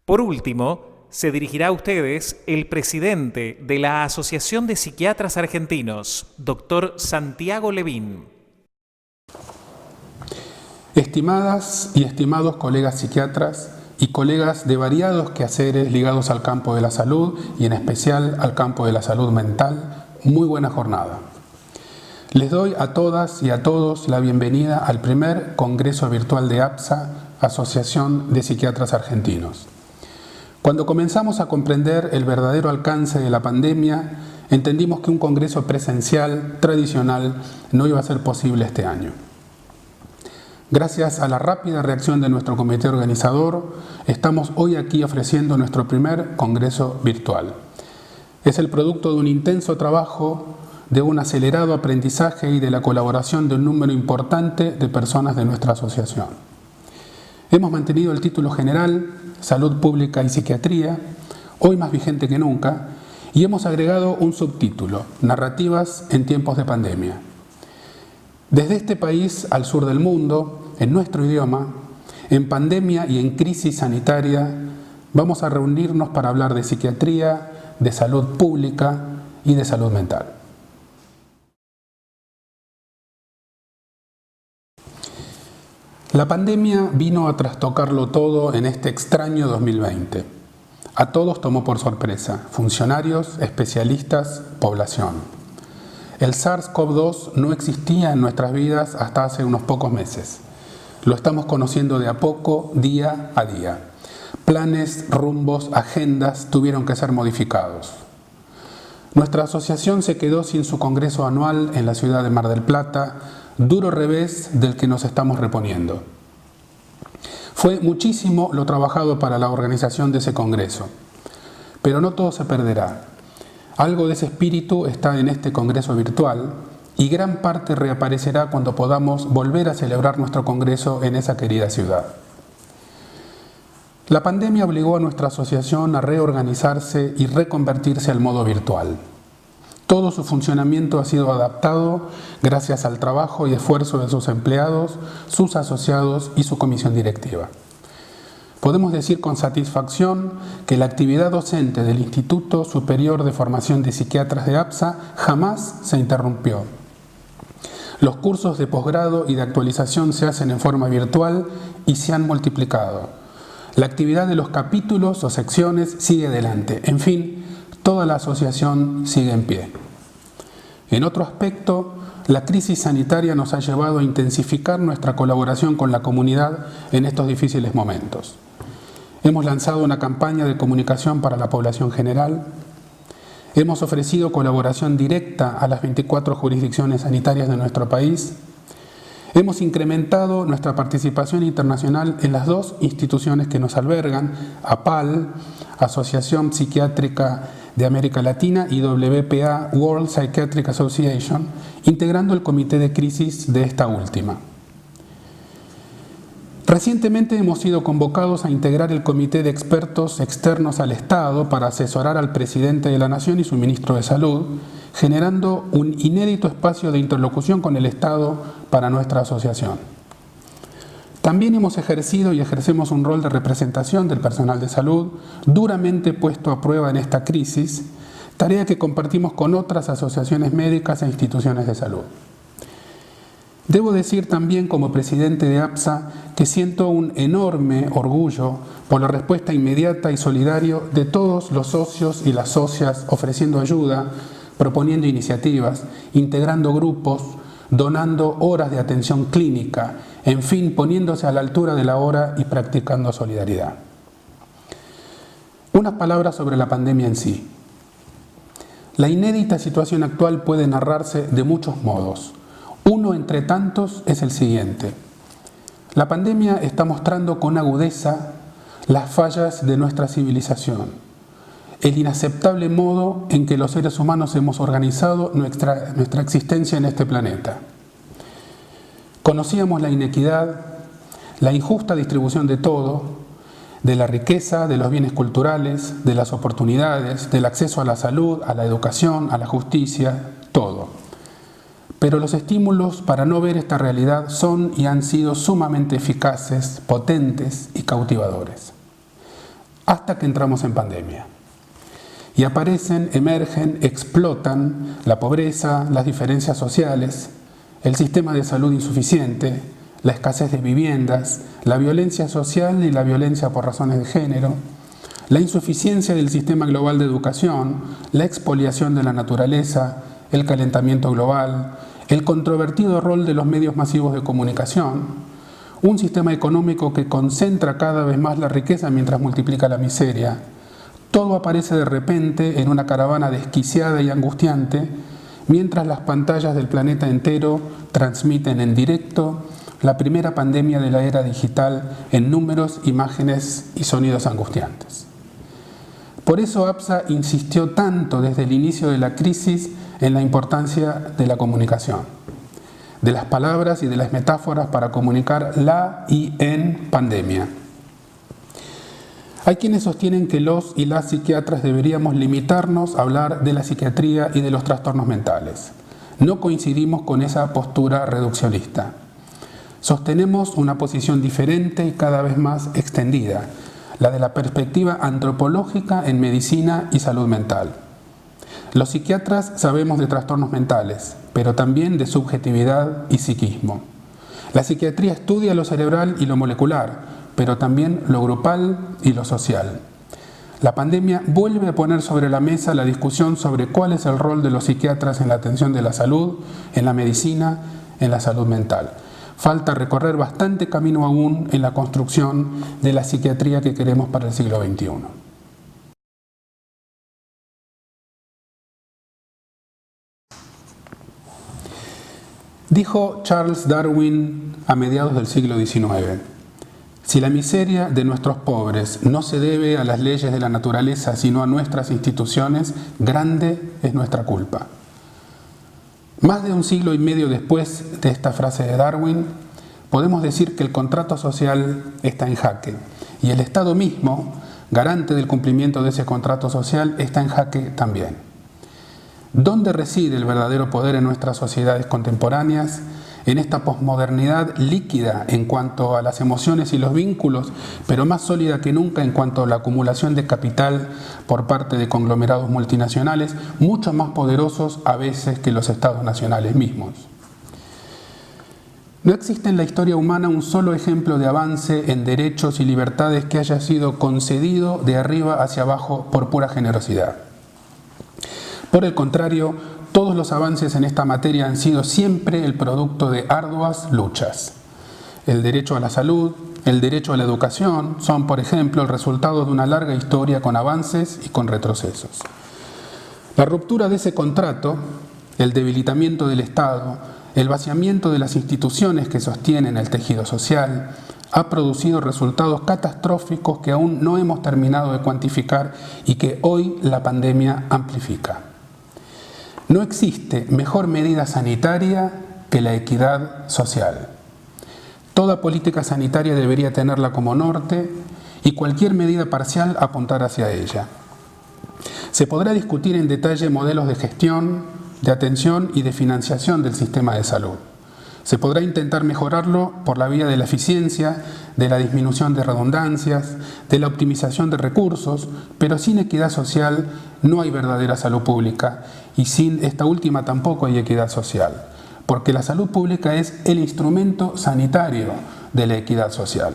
Por último, se dirigirá a ustedes el presidente de la Asociación de Psiquiatras Argentinos, Dr. Santiago Levín. Estimadas y estimados colegas psiquiatras y colegas de variados quehaceres ligados al campo de la salud y en especial al campo de la salud mental, muy buena jornada. Les doy a todas y a todos la bienvenida al primer Congreso Virtual de APSA, Asociación de Psiquiatras Argentinos. Cuando comenzamos a comprender el verdadero alcance de la pandemia, entendimos que un congreso presencial, tradicional, no iba a ser posible este año. Gracias a la rápida reacción de nuestro comité organizador, estamos hoy aquí ofreciendo nuestro primer congreso virtual. Es el producto de un intenso trabajo, de un acelerado aprendizaje y de la colaboración de un número importante de personas de nuestra asociación. Hemos mantenido el título general, Salud Pública y Psiquiatría, hoy más vigente que nunca, y hemos agregado un subtítulo, Narrativas en tiempos de pandemia. Desde este país al sur del mundo, en nuestro idioma, en pandemia y en crisis sanitaria, vamos a reunirnos para hablar de psiquiatría, de salud pública y de salud mental. La pandemia vino a trastocarlo todo en este extraño 2020. A todos tomó por sorpresa, funcionarios, especialistas, población. El SARS-CoV-2 no existía en nuestras vidas hasta hace unos pocos meses. Lo estamos conociendo de a poco, día a día. Planes, rumbos, agendas tuvieron que ser modificados. Nuestra asociación se quedó sin su congreso anual en la ciudad de Mar del Plata, duro revés del que nos estamos reponiendo. Fue muchísimo lo trabajado para la organización de ese congreso, pero no todo se perderá. Algo de ese espíritu está en este congreso virtual y gran parte reaparecerá cuando podamos volver a celebrar nuestro congreso en esa querida ciudad. La pandemia obligó a nuestra asociación a reorganizarse y reconvertirse al modo virtual. Todo su funcionamiento ha sido adaptado gracias al trabajo y esfuerzo de sus empleados, sus asociados y su comisión directiva. Podemos decir con satisfacción que la actividad docente del Instituto Superior de Formación de Psiquiatras de APSA jamás se interrumpió. Los cursos de posgrado y de actualización se hacen en forma virtual y se han multiplicado. La actividad de los capítulos o secciones sigue adelante. En fin, toda la asociación sigue en pie. En otro aspecto, la crisis sanitaria nos ha llevado a intensificar nuestra colaboración con la comunidad en estos difíciles momentos. Hemos lanzado una campaña de comunicación para la población general. Hemos ofrecido colaboración directa a las 24 jurisdicciones sanitarias de nuestro país. Hemos incrementado nuestra participación internacional en las dos instituciones que nos albergan, APAL, Asociación Psiquiátrica de América Latina, y WPA, World Psychiatric Association, integrando el comité de crisis de esta última. Recientemente hemos sido convocados a integrar el comité de expertos externos al Estado para asesorar al presidente de la Nación y su ministro de Salud, generando un inédito espacio de interlocución con el Estado para nuestra asociación. También hemos ejercido y ejercemos un rol de representación del personal de salud, duramente puesto a prueba en esta crisis, tarea que compartimos con otras asociaciones médicas e instituciones de salud. Debo decir también como presidente de APSA que siento un enorme orgullo por la respuesta inmediata y solidaria de todos los socios y las socias ofreciendo ayuda, proponiendo iniciativas, integrando grupos, donando horas de atención clínica, en fin, poniéndose a la altura de la hora y practicando solidaridad. Unas palabras sobre la pandemia en sí. La inédita situación actual puede narrarse de muchos modos. Uno entre tantos es el siguiente. La pandemia está mostrando con agudeza las fallas de nuestra civilización, el inaceptable modo en que los seres humanos hemos organizado nuestra existencia en este planeta. Conocíamos la inequidad, la injusta distribución de todo, de la riqueza, de los bienes culturales, de las oportunidades, del acceso a la salud, a la educación, a la justicia, todo. Pero los estímulos para no ver esta realidad son y han sido sumamente eficaces, potentes y cautivadores. hasta que entramos en pandemia. Y aparecen, emergen, explotan la pobreza, las diferencias sociales, el sistema de salud insuficiente, la escasez de viviendas, la violencia social y la violencia por razones de género, la insuficiencia del sistema global de educación, la expoliación de la naturaleza, el calentamiento global, el controvertido rol de los medios masivos de comunicación, un sistema económico que concentra cada vez más la riqueza mientras multiplica la miseria. Todo aparece de repente en una caravana desquiciada y angustiante, mientras las pantallas del planeta entero transmiten en directo la primera pandemia de la era digital en números, imágenes y sonidos angustiantes. Por eso APSA insistió tanto desde el inicio de la crisis en la importancia de la comunicación, de las palabras y de las metáforas para comunicar la y en pandemia. Hay quienes sostienen que los y las psiquiatras deberíamos limitarnos a hablar de la psiquiatría y de los trastornos mentales. No coincidimos con esa postura reduccionista. Sostenemos una posición diferente y cada vez más extendida, la de la perspectiva antropológica en medicina y salud mental. Los psiquiatras sabemos de trastornos mentales, pero también de subjetividad y psiquismo. La psiquiatría estudia lo cerebral y lo molecular, pero también lo grupal y lo social. La pandemia vuelve a poner sobre la mesa la discusión sobre cuál es el rol de los psiquiatras en la atención de la salud, en la medicina, en la salud mental. Falta recorrer bastante camino aún en la construcción de la psiquiatría que queremos para el siglo XXI. Dijo Charles Darwin a mediados del siglo XIX: si la miseria de nuestros pobres no se debe a las leyes de la naturaleza, sino a nuestras instituciones, grande es nuestra culpa. Más de un siglo y medio después de esta frase de Darwin, podemos decir que el contrato social está en jaque y el Estado mismo, garante del cumplimiento de ese contrato social, está en jaque también. ¿Dónde reside el verdadero poder en nuestras sociedades contemporáneas? En esta posmodernidad líquida en cuanto a las emociones y los vínculos, pero más sólida que nunca en cuanto a la acumulación de capital por parte de conglomerados multinacionales, mucho más poderosos a veces que los estados nacionales mismos. No existe en la historia humana un solo ejemplo de avance en derechos y libertades que haya sido concedido de arriba hacia abajo por pura generosidad. Por el contrario, todos los avances en esta materia han sido siempre el producto de arduas luchas. El derecho a la salud, el derecho a la educación son, por ejemplo, el resultado de una larga historia con avances y con retrocesos. La ruptura de ese contrato, el debilitamiento del Estado, el vaciamiento de las instituciones que sostienen el tejido social, ha producido resultados catastróficos que aún no hemos terminado de cuantificar y que hoy la pandemia amplifica. No existe mejor medida sanitaria que la equidad social. Toda política sanitaria debería tenerla como norte y cualquier medida parcial apuntar hacia ella. Se podrá discutir en detalle modelos de gestión, de atención y de financiación del sistema de salud. Se podrá intentar mejorarlo por la vía de la eficiencia, de la disminución de redundancias, de la optimización de recursos, pero sin equidad social no hay verdadera salud pública y sin esta última tampoco hay equidad social, porque la salud pública es el instrumento sanitario de la equidad social.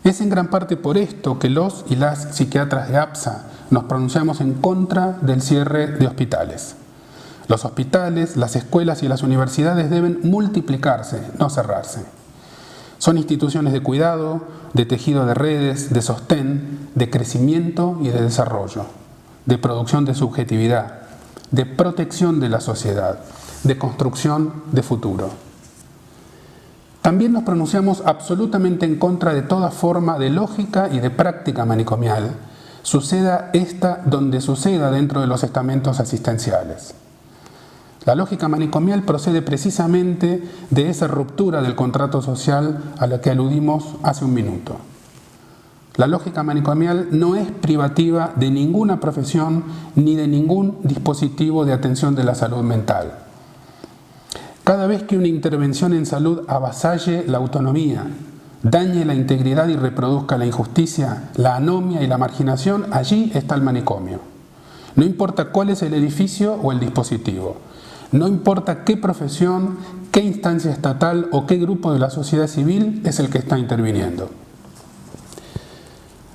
Es en gran parte por esto que los y las psiquiatras de APSA nos pronunciamos en contra del cierre de hospitales. Los hospitales, las escuelas y las universidades deben multiplicarse, no cerrarse. Son instituciones de cuidado, de tejido de redes, de sostén, de crecimiento y de desarrollo, de producción de subjetividad, de protección de la sociedad, de construcción de futuro. También nos pronunciamos absolutamente en contra de toda forma de lógica y de práctica manicomial, suceda esta donde suceda dentro de los estamentos asistenciales. La lógica manicomial procede precisamente de esa ruptura del contrato social a la que aludimos hace un minuto. La lógica manicomial no es privativa de ninguna profesión ni de ningún dispositivo de atención de la salud mental. Cada vez que una intervención en salud avasalle la autonomía, dañe la integridad y reproduzca la injusticia, la anomia y la marginación, allí está el manicomio. No importa cuál es el edificio o el dispositivo, no importa qué profesión, qué instancia estatal o qué grupo de la sociedad civil es el que está interviniendo.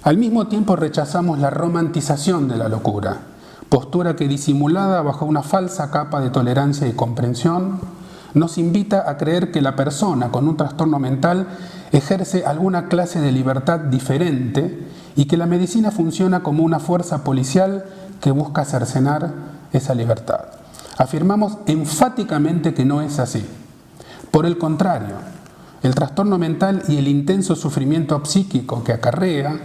Al mismo tiempo rechazamos la romantización de la locura, postura que disimulada bajo una falsa capa de tolerancia y comprensión, nos invita a creer que la persona con un trastorno mental ejerce alguna clase de libertad diferente y que la medicina funciona como una fuerza policial que busca cercenar esa libertad. Afirmamos enfáticamente que no es así. Por el contrario, el trastorno mental y el intenso sufrimiento psíquico que acarrea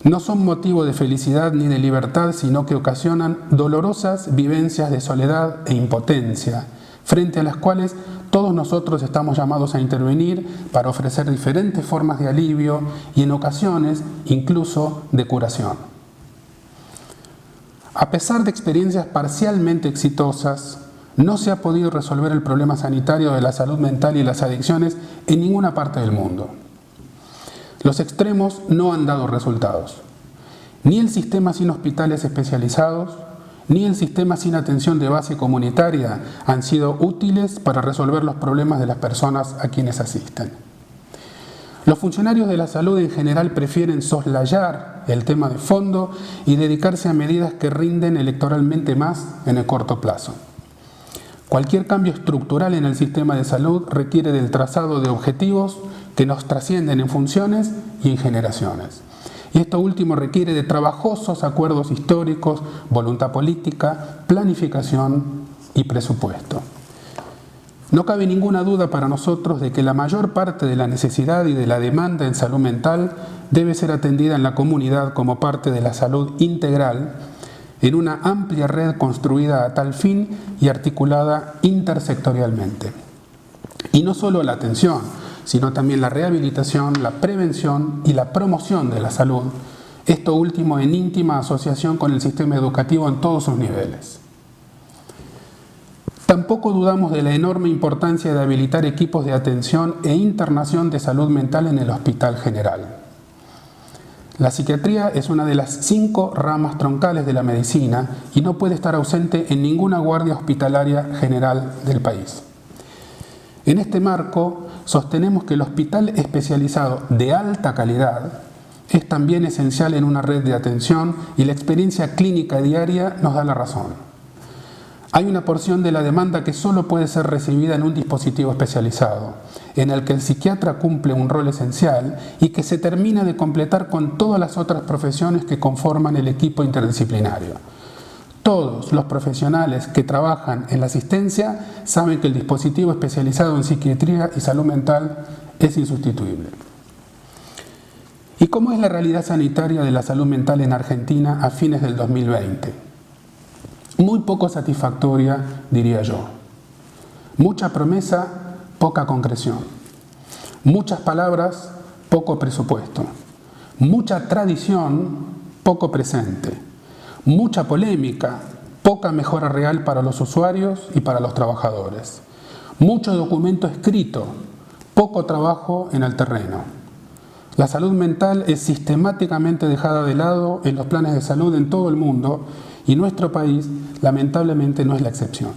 no son motivo de felicidad ni de libertad, sino que ocasionan dolorosas vivencias de soledad e impotencia, frente a las cuales todos nosotros estamos llamados a intervenir para ofrecer diferentes formas de alivio y en ocasiones incluso de curación. A pesar de experiencias parcialmente exitosas, no se ha podido resolver el problema sanitario de la salud mental y las adicciones en ninguna parte del mundo. Los extremos no han dado resultados. Ni el sistema sin hospitales especializados, ni el sistema sin atención de base comunitaria han sido útiles para resolver los problemas de las personas a quienes asisten. Los funcionarios de la salud en general prefieren soslayar el tema de fondo y dedicarse a medidas que rinden electoralmente más en el corto plazo. Cualquier cambio estructural en el sistema de salud requiere del trazado de objetivos que nos trascienden en funciones y en generaciones. Y esto último requiere de trabajosos acuerdos históricos, voluntad política, planificación y presupuesto. No cabe ninguna duda para nosotros de que la mayor parte de la necesidad y de la demanda en salud mental debe ser atendida en la comunidad como parte de la salud integral, en una amplia red construida a tal fin y articulada intersectorialmente. Y no solo la atención, sino también la rehabilitación, la prevención y la promoción de la salud, esto último en íntima asociación con el sistema educativo en todos sus niveles. Tampoco dudamos de la enorme importancia de habilitar equipos de atención e internación de salud mental en el Hospital General. La psiquiatría es una de las 5 ramas troncales de la medicina y no puede estar ausente en ninguna guardia hospitalaria general del país. En este marco, sostenemos que el hospital especializado de alta calidad es también esencial en una red de atención y la experiencia clínica diaria nos da la razón. Hay una porción de la demanda que solo puede ser recibida en un dispositivo especializado, en el que el psiquiatra cumple un rol esencial y que se termina de completar con todas las otras profesiones que conforman el equipo interdisciplinario. Todos los profesionales que trabajan en la asistencia saben que el dispositivo especializado en psiquiatría y salud mental es insustituible. ¿Y cómo es la realidad sanitaria de la salud mental en Argentina a fines del 2020? Muy poco satisfactoria, diría yo. Mucha promesa, poca concreción. Muchas palabras, poco presupuesto. Mucha tradición, poco presente. Mucha polémica, poca mejora real para los usuarios y para los trabajadores. Mucho documento escrito, poco trabajo en el terreno. La salud mental es sistemáticamente dejada de lado en los planes de salud en todo el mundo y nuestro país, lamentablemente, no es la excepción.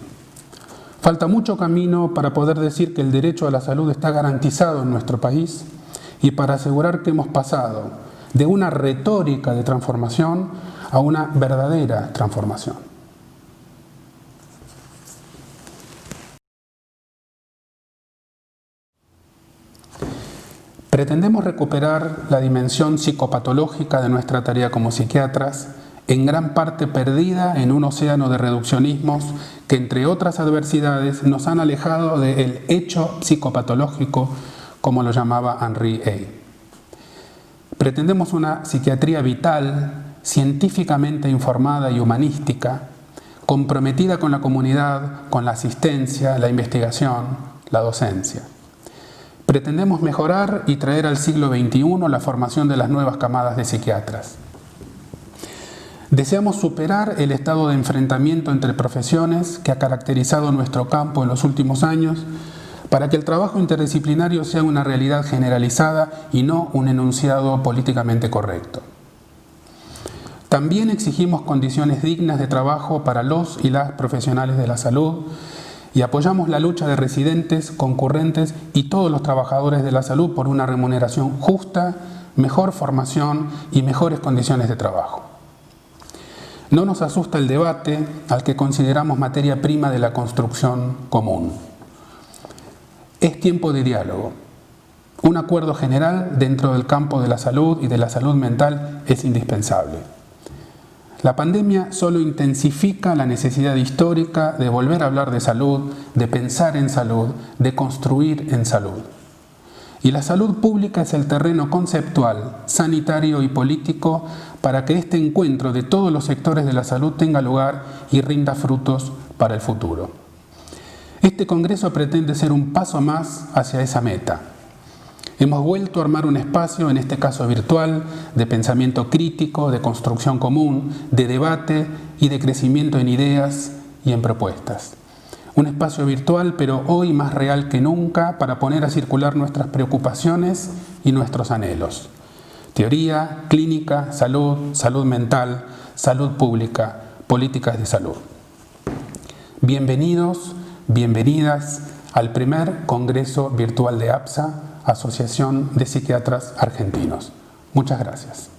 Falta mucho camino para poder decir que el derecho a la salud está garantizado en nuestro país y para asegurar que hemos pasado de una retórica de transformación a una verdadera transformación. Pretendemos recuperar la dimensión psicopatológica de nuestra tarea como psiquiatras, en gran parte perdida en un océano de reduccionismos que, entre otras adversidades, nos han alejado del hecho psicopatológico, como lo llamaba Henri Ey. Pretendemos una psiquiatría vital, científicamente informada y humanística, comprometida con la comunidad, con la asistencia, la investigación, la docencia. Pretendemos mejorar y traer al siglo XXI la formación de las nuevas camadas de psiquiatras. Deseamos superar el estado de enfrentamiento entre profesiones que ha caracterizado nuestro campo en los últimos años para que el trabajo interdisciplinario sea una realidad generalizada y no un enunciado políticamente correcto. También exigimos condiciones dignas de trabajo para los y las profesionales de la salud y apoyamos la lucha de residentes, concurrentes y todos los trabajadores de la salud por una remuneración justa, mejor formación y mejores condiciones de trabajo. No nos asusta el debate al que consideramos materia prima de la construcción común. Es tiempo de diálogo. Un acuerdo general dentro del campo de la salud y de la salud mental es indispensable. La pandemia solo intensifica la necesidad histórica de volver a hablar de salud, de pensar en salud, de construir en salud. Y la salud pública es el terreno conceptual, sanitario y político para que este encuentro de todos los sectores de la salud tenga lugar y rinda frutos para el futuro. Este congreso pretende ser un paso más hacia esa meta. Hemos vuelto a armar un espacio, en este caso virtual, de pensamiento crítico, de construcción común, de debate y de crecimiento en ideas y en propuestas. Un espacio virtual, pero hoy más real que nunca, para poner a circular nuestras preocupaciones y nuestros anhelos. Teoría, clínica, salud, salud mental, salud pública, políticas de salud. Bienvenidos, bienvenidas al primer Congreso Virtual de APSA, Asociación de Psiquiatras Argentinos. Muchas gracias.